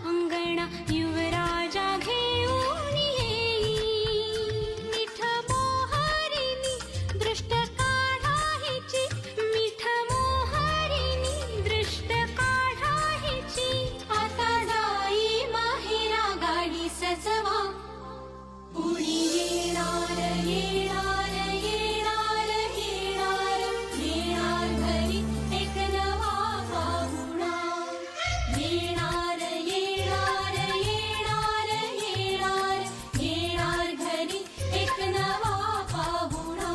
अंगणा युवराजा घेऊन येई मिठ मोहरिणी दृष्ट काढायची मीठ मोहरिणी दृष्ट काढायची आता जाई माहेरा गाडी सजवा कुणी येणार येणार येणार येणार येणार घरी एक नवा पाहुणा येणार येणार येणार येणार येणार घरी एक नवा पाहुणा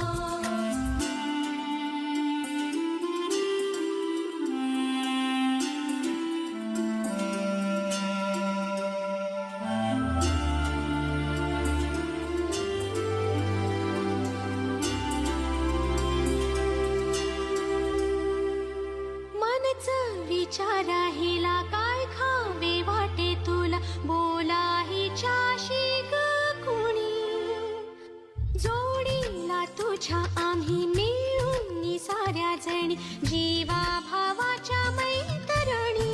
मनच विचार राहिला काय खावे वाटे तुला बोला हिच्याशी ग कुणी जोडीला तुझ्या आम्ही मिळून साऱ्या जणी जीवा भावाच्या मैत्रिणी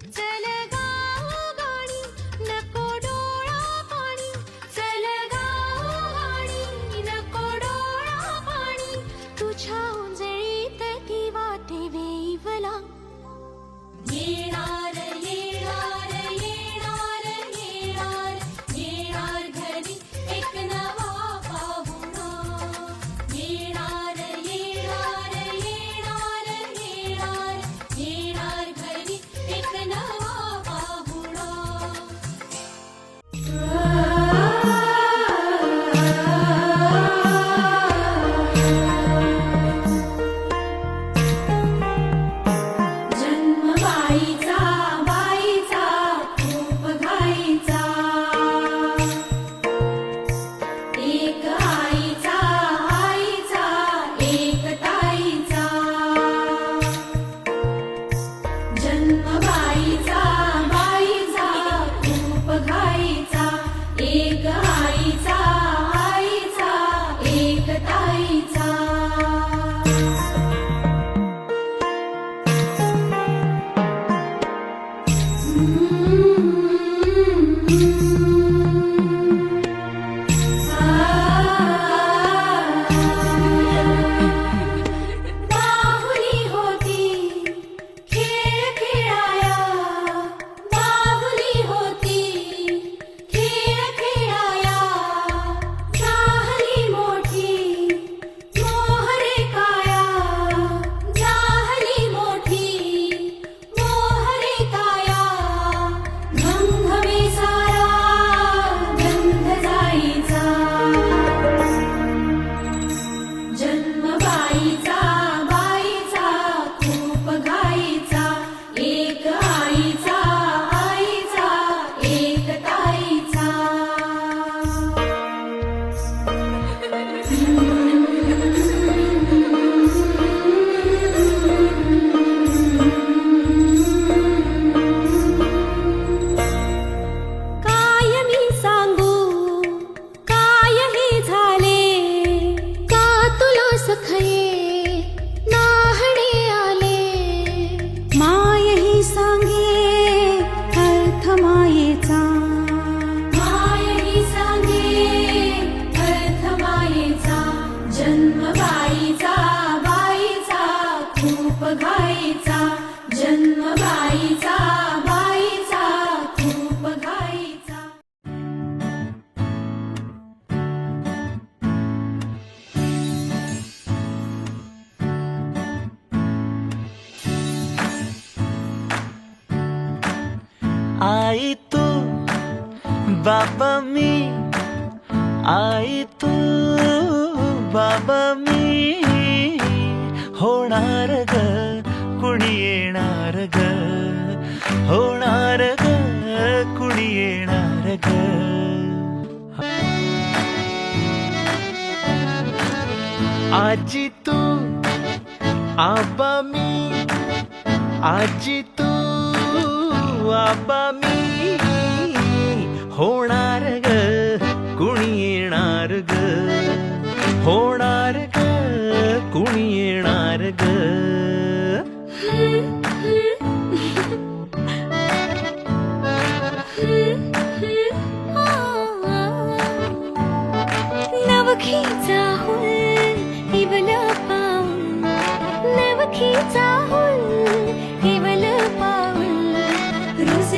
चल गाव गाणी नको डोळा पाणी चल गाव गाणी नको डोळा पाणी तुझ्या उंजळीत ती वाटे वेईवला येणार येणार येणार येणार येणार घरी एक नवा पाहुणा येणार येणार येणार येणार येणार घरी एक नवा पाहुणा जन्म बाईचा बाईचा खूप घाईचा एक आईचा आईचा एक ताईचा जन्म बाईचा बाईचा खूप घाईचा एक आईचा आईचा एक ताईचा बाहुली होती खेळ खेळाया बाहुली होती खेळ खेळाया झाली मोठी मोहरे काया झाली मोठी मोहरे काया घमघमे सारा गंध जाईचा जन्म बाईचा बाईचा खूप घाईचा एक आईचा आईचा एक ताईचा काय मी सांगू काय हे झाले का तुला सखये नाहणे आले माय ही सांगे अर्थ मायेचा माय ही सांगे अर्थ मायेचा जन्म बाईचा बाईचा खूप घाईचा जन्म बाईचा बाईचा खूप घाईचा आई तू बाबा मी आई तू बाबा मी होणार ग कुणी येणार ग होणार ग कुणी येणार ग आजी तू आबा मी आजी तू आबा मी होणार ग कुणी येणार ग होणार ग कुणी येणार ग नवखीचा हुल इवल पाऊल, नवखीचा हुल इवल पाऊल, रोज